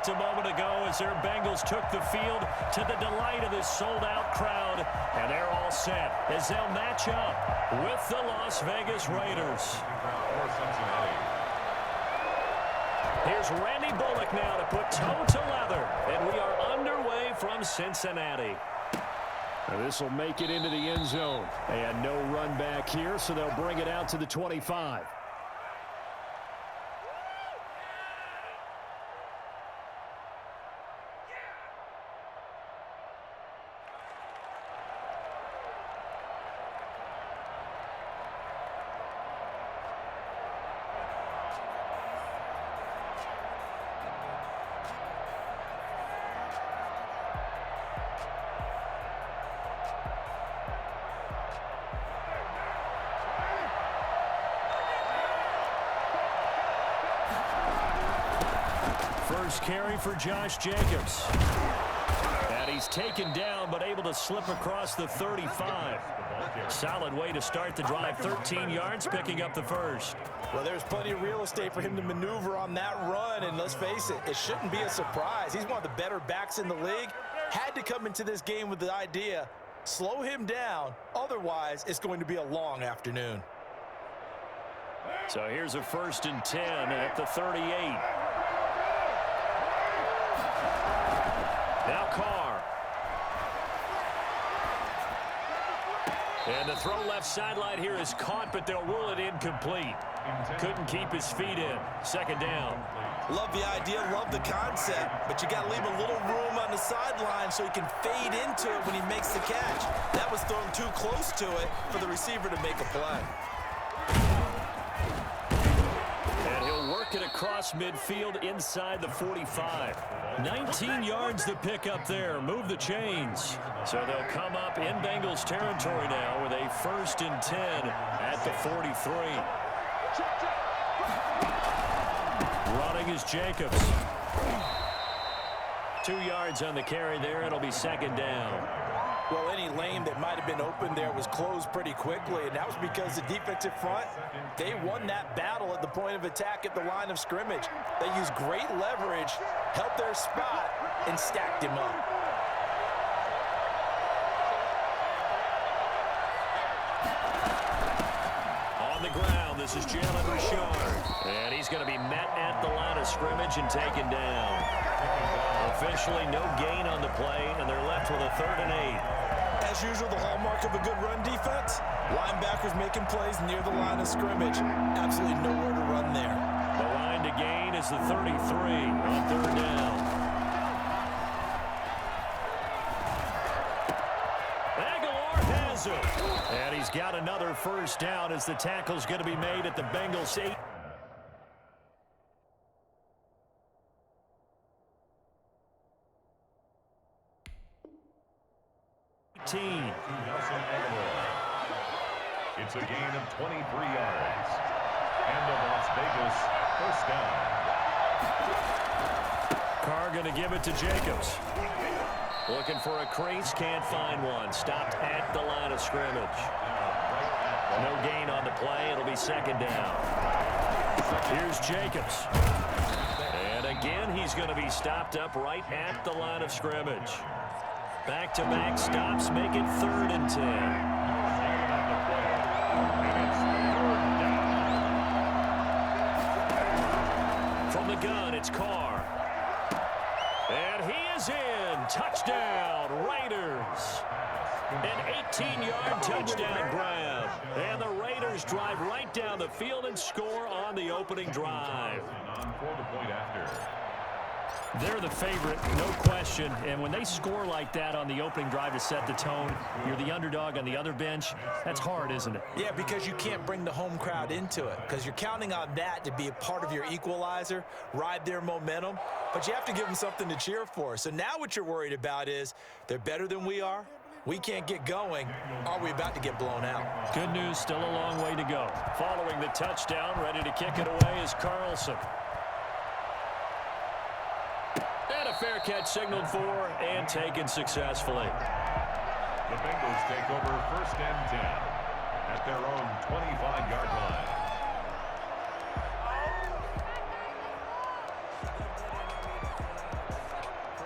just a moment ago as their Bengals took the field to the delight of this sold-out crowd. And they're all set as they'll match up with the Las Vegas Raiders. Here's Randy Bullock now to put toe to leather. And we are underway from Cincinnati. This will make it into the end zone. And no run back here, so they'll bring it out to the 25. First carry for Josh Jacobs. And he's taken down, but able to slip across the 35. Solid way to start the drive. 13 yards, picking up the first. Well, there's plenty of real estate for him to maneuver on that run, and let's face it, it shouldn't be a surprise. He's one of the better backs in the league. Had to come into this game with the idea, slow him down, otherwise it's going to be a long afternoon. So here's a 1st and 10 at the 38. Now Carr. And the throw left sideline here is caught, but they'll rule it incomplete. Couldn't keep his feet in. 2nd down. Love the idea, love the concept, but you got to leave a little room on the sideline so he can fade into it when he makes the catch. That was thrown too close to it for the receiver to make a play. And he'll work it across midfield inside the 45. 19 yards to pick up there. Move the chains. So they'll come up in Bengals territory now with a 1st and 10 at the 43. Running is Jacobs. 2 yards on the carry there. It'll be 2nd down. Well, any lane that might have been open there was closed pretty quickly, and that was because the defensive front, they won that battle at the point of attack at the line of scrimmage. They used great leverage, held their spot, and stacked him up. On the ground, this is Jalen Richard. And he's going to be met at the line of scrimmage and taken down. Officially no gain on the play, and they're left with a 3rd and 8. As usual, the hallmark of a good run defense, linebackers making plays near the line of scrimmage. Absolutely nowhere to run there. The line to gain is the 33 on 3rd down. Aguilar has it. And he's got another 1st down as the tackle's going to be made at the Bengals 8. It's a gain of 23 yards. And the Las Vegas 1st down. Carr going to give it to Jacobs. Looking for a crease, can't find one. Stopped at the line of scrimmage. No gain on the play. It'll be 2nd down. Here's Jacobs. And again, he's going to be stopped up right at the line of scrimmage. Back-to-back stops make it 3rd and 10. From the gun, it's Carr. And he is in. Touchdown, Raiders. An 18-yard touchdown grab. And the Raiders drive right down the field and score on the opening drive. They're the favorite, no question. And when they score like that on the opening drive to set the tone, you're the underdog on the other bench. That's hard, isn't it? Yeah, because you can't bring the home crowd into it, because you're counting on that to be a part of your equalizer, ride their momentum. But you have to give them something to cheer for. So now what you're worried about is they're better than we are. We can't get going. Are we about to get blown out? Good news, still a long way to go. Following the touchdown, ready to kick it away is Carlson. And a fair catch signaled for and taken successfully. The Bengals take over 1st and 10 at their own 25-yard line.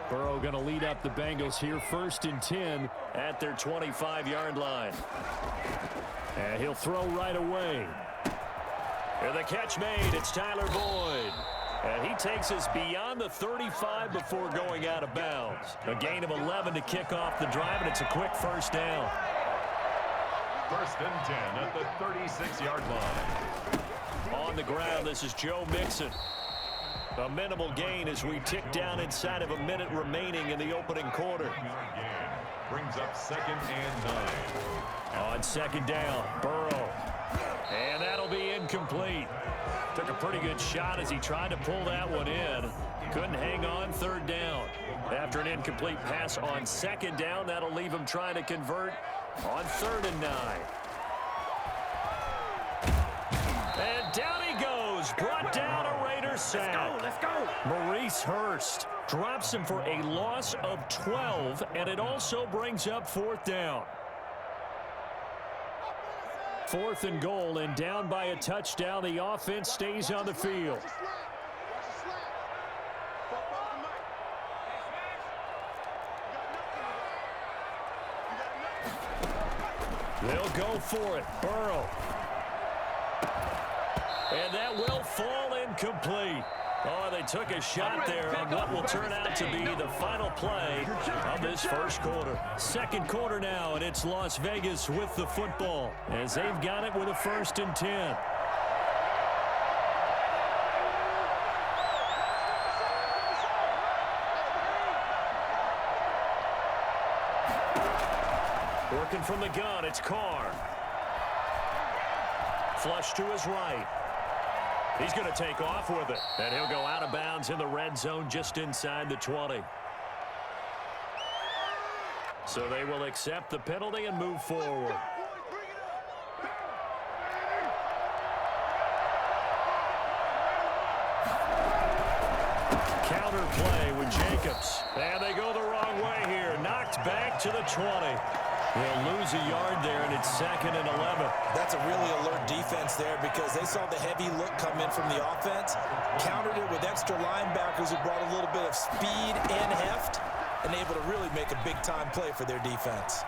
Burrow going to lead up the Bengals here, 1st and 10 at their 25-yard line. And he'll throw right away. And the catch made. It's Tyler Boyd. And he takes us beyond the 35 before going out of bounds. A gain of 11 to kick off the drive, and it's a quick first down. 1st and 10 at the 36-yard line. On the ground, this is Joe Mixon. A minimal gain as we tick down inside of a minute remaining in the opening quarter. Brings up 2nd and 9. On 2nd down, Burrow. And that'll be incomplete. Took a pretty good shot as he tried to pull that one in. Couldn't hang on 3rd down. After an incomplete pass on 2nd down, that'll leave him trying to convert on 3rd and 9. And down he goes. Brought down a Raiders sack. Let's go. Maurice Hurst drops him for a loss of 12, and it also brings up 4th down. 4th and goal, and down by a touchdown. The offense stays on the field. They'll go for it. Burrow. And that will fall incomplete. Oh, they took a shot there on what will turn out to be the final play of this first quarter. 2nd quarter now, and it's Las Vegas with the football as they've got it with a 1st and 10. Working from the gun, it's Carr. Flush to his right. He's going to take off with it, and he'll go out of bounds in the red zone just inside the 20. So they will accept the penalty and move forward. Counter play with Jacobs. And they go the wrong way here. Knocked back to the 20. They'll lose a yard there, and it's 2nd and 11. That's a really alert defense there because they saw the heavy look come in from the offense, countered it with extra linebackers who brought a little bit of speed and heft, and able to really make a big-time play for their defense.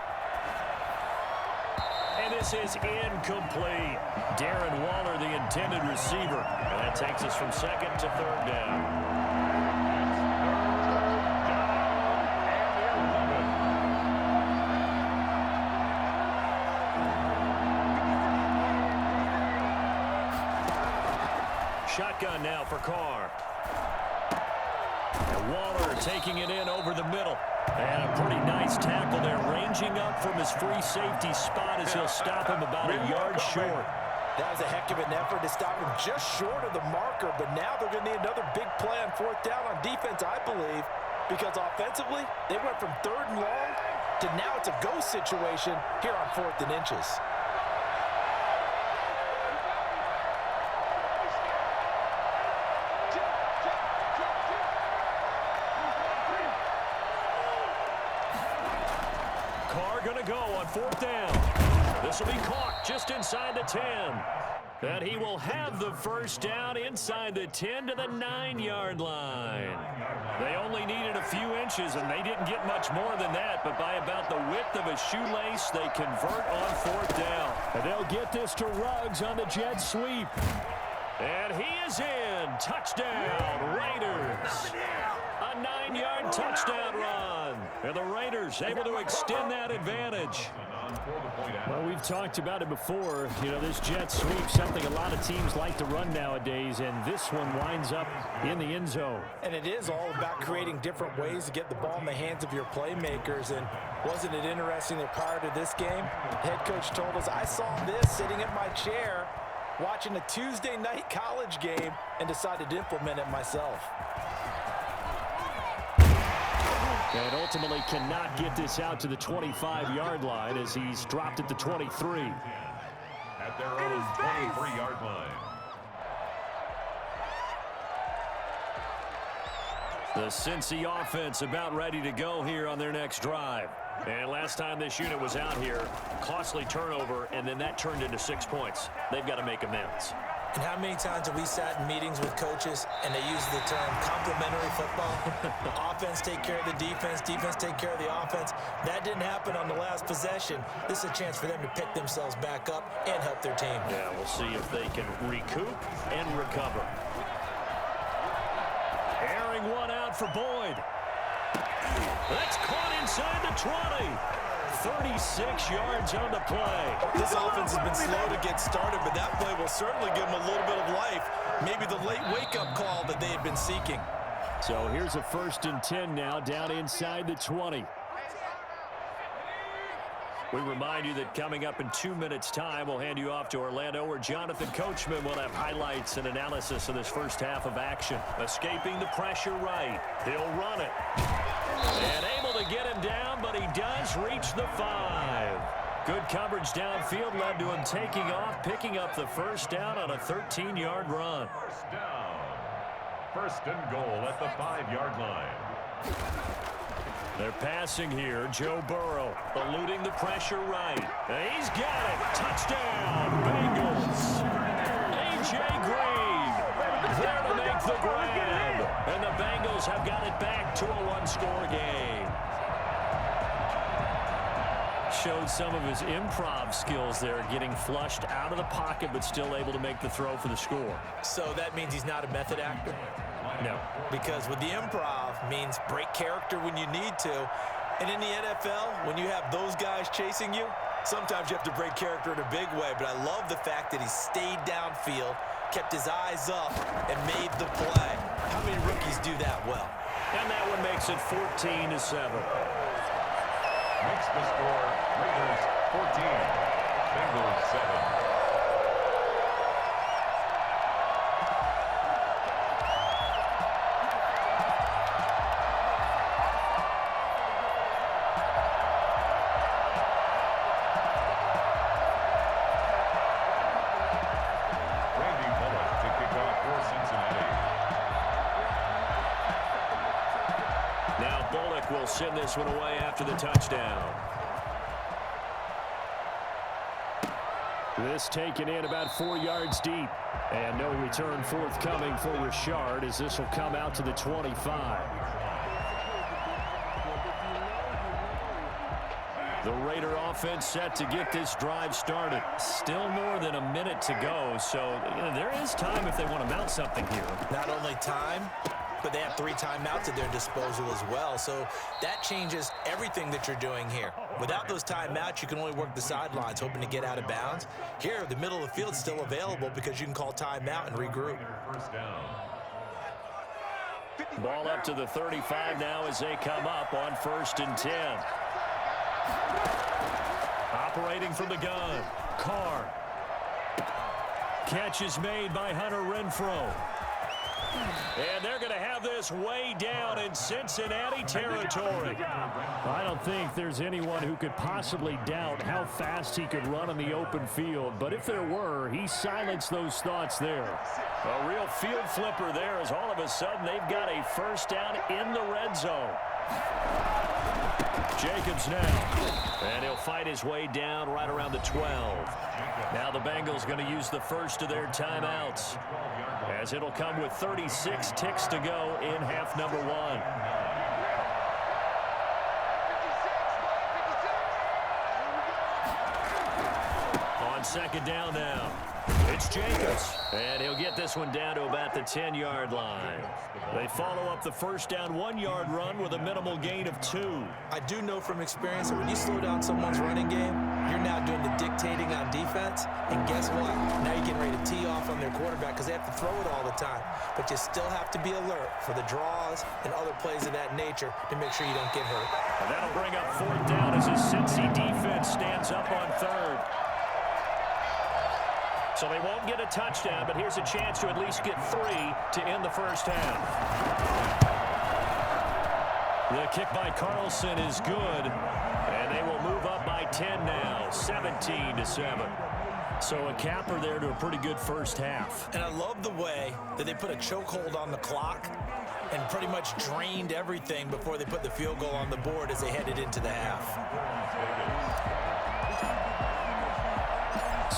And this is incomplete. Darren Waller, the intended receiver. And that takes us from 2nd to 3rd down. Shotgun now for Carr. And Waller taking it in over the middle. And a pretty nice tackle there, ranging up from his free safety spot as he'll stop him about a yard short. That was a heck of an effort to stop him just short of the marker, but now they're going to need another big play on 4th down on defense, I believe, because offensively, they went from 3rd and long to now it's a go situation here on 4th and inches. Going to go on 4th down. This will be caught just inside the 10. And he will have the first down inside the 10 to the 9-yard line. They only needed a few inches, and they didn't get much more than that, but by about the width of a shoelace, they convert on 4th down. And they'll get this to Ruggs on the jet sweep. And he is in. Touchdown, Raiders. A 9-yard touchdown run. And the Raiders able to extend that advantage. Well, we've talked about it before. You know, this jet sweep, something a lot of teams like to run nowadays, and this one winds up in the end zone. And it is all about creating different ways to get the ball in the hands of your playmakers. And wasn't it interesting that prior to this game, head coach told us, I saw this sitting in my chair watching a Tuesday night college game and decided to implement it myself. And ultimately cannot get this out to the 25-yard line as he's dropped at the 23. At their own 23-yard line. The Cincy offense about ready to go here on their next drive. And last time this unit was out here, costly turnover, and then that turned into 6 points. They've got to make amends. And how many times have we sat in meetings with coaches and they use the term complementary football? Offense take care of the defense, defense take care of the offense. That didn't happen on the last possession. This is a chance for them to pick themselves back up and help their team. Yeah, we'll see if they can recoup and recover. Airing one out for Boyd. That's caught inside the 20. 36 yards on the play. This offense has been slow to get started, but that play will certainly give them a little bit of life. Maybe the late wake-up call that they had been seeking. So here's a 1st and 10 now, down inside the 20. We remind you that coming up in 2 minutes' time, we'll hand you off to Orlando, where Jonathan Coachman will have highlights and analysis of this first half of action. Escaping the pressure right. He'll run it. And able to get him down, but he does reach the 5. Good coverage downfield led to him taking off, picking up the first down on a 13-yard run. First down. 1st and goal at the 5-yard line. They're passing here. Joe Burrow eluding the pressure right. He's got it. Touchdown, Bengals. A.J. Green there to make the grab. And the Bengals have got it back to a one-score game. Showed some of his improv skills there, getting flushed out of the pocket, but still able to make the throw for the score. So that means he's not a method actor? No. Because with the improv means break character when you need to. And in the NFL, when you have those guys chasing you, sometimes you have to break character in a big way. But I love the fact that he stayed downfield, kept his eyes up, and made the play. How many rookies do that well? And that one makes it 14-7. Makes the score Raiders 14, Bengals 7. Will send this one away after the touchdown. This taken in about 4 yards deep. And no return forthcoming for Richard, as this will come out to the 25. The Raider offense set to get this drive started. Still more than a minute to go, so there is time if they want to mount something here. Not only time, but they have 3 timeouts at their disposal as well. So that changes everything that you're doing here. Without those timeouts, you can only work the sidelines, hoping to get out of bounds. Here, the middle of the field's still available because you can call timeout and regroup. Ball up to the 35 now as they come up on 1st and 10. Operating from the gun, Carr. Catch is made by Hunter Renfrow. And they're going to have this way down in Cincinnati territory. I don't think there's anyone who could possibly doubt how fast he could run in the open field. But if there were, he silenced those thoughts there. A real field flipper there, as all of a sudden they've got a first down in the red zone. Jacobs now. And he'll fight his way down right around the 12. Now the Bengals going to use the first of their timeouts, as it'll come with 36 ticks to go in half number 1. On 2nd down now, it's Jacobs, and he'll get this one down to about the 10-yard line. They follow up the first down 1-yard run with a minimal gain of 2. I do know from experience that when you slow down someone's running game, you're now doing the dictating on defense, and guess what? Now you're getting ready to tee off on their quarterback because they have to throw it all the time. But you still have to be alert for the draws and other plays of that nature to make sure you don't get hurt. And that'll bring up 4th down as his Cincy defense stands up on 3rd. So they won't get a touchdown, but here's a chance to at least get 3 to end the first half. The kick by Carlson is good, and they will move up by 10 now, 17-7. So a capper there to a pretty good first half. And I love the way that they put a chokehold on the clock and pretty much drained everything before they put the field goal on the board as they headed into the half.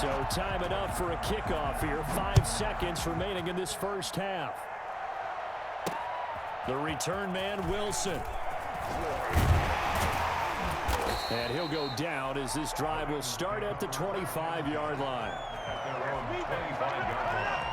So time enough for a kickoff here. 5 seconds remaining in this first half. The return man, Wilson. And he'll go down as this drive will start at the 25-yard line. At their own 25-yard line.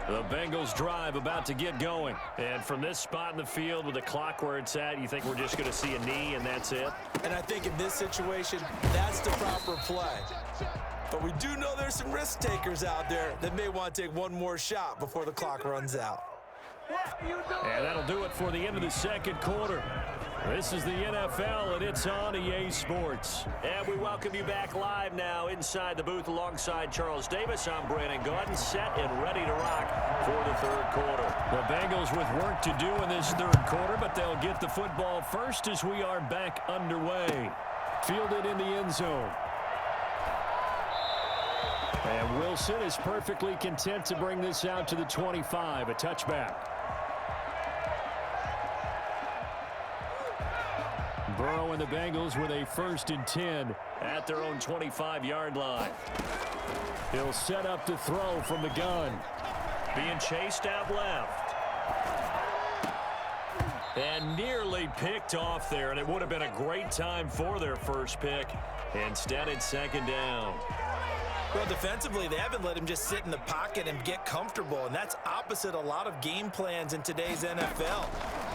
The Bengals drive about to get going. And from this spot in the field with the clock where it's at, you think we're just going to see a knee and that's it? And I think in this situation, that's the proper play. But we do know there's some risk takers out there that may want to take one more shot before the clock runs out. And that'll do it for the end of the second quarter. This is the NFL, and it's on EA Sports. And we welcome you back live now inside the booth alongside Charles Davis. I'm Brandon Gaudin, set and ready to rock for the third quarter. The Bengals with work to do in this third quarter, but they'll get the football first as we are back underway. Fielded in the end zone. And Wilson is perfectly content to bring this out to the 25, a touchback. Burrow and the Bengals with a 1st and 10 at their own 25-yard line. He'll set up to throw from the gun. Being chased out left. And nearly picked off there, and it would have been a great time for their first pick. Instead, it's second down. Well, defensively, they haven't let him just sit in the pocket and get comfortable, and that's opposite a lot of game plans in today's NFL.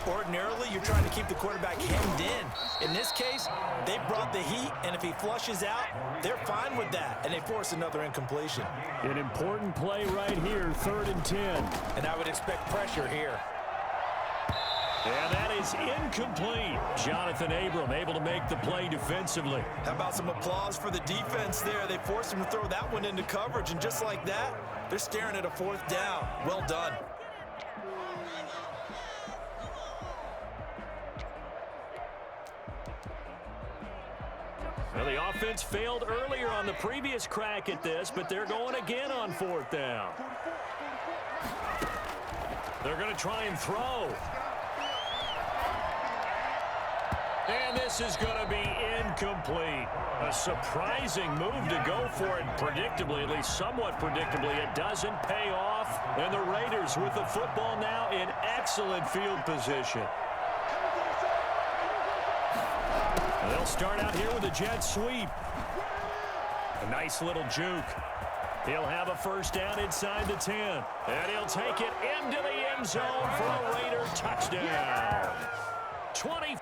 Ordinarily, you're trying to keep the quarterback hemmed in. In this case, they brought the heat, and if he flushes out, they're fine with that, and they force another incompletion. An important play right here, 3rd and 10. And I would expect pressure here. And that is incomplete. Jonathan Abram able to make the play defensively. How about some applause for the defense there? They forced him to throw that one into coverage, and just like that, they're staring at a 4th down. Well done. Well, the offense failed earlier on the previous crack at this, but they're going again on 4th down. They're going to try and throw. And this is going to be incomplete. A surprising move to go for it predictably, at least somewhat predictably. It doesn't pay off. And the Raiders with the football now in excellent field position. They'll start out here with a jet sweep. A nice little juke. He'll have a 1st down inside the 10. And he'll take it into the end zone for a Raider touchdown. 25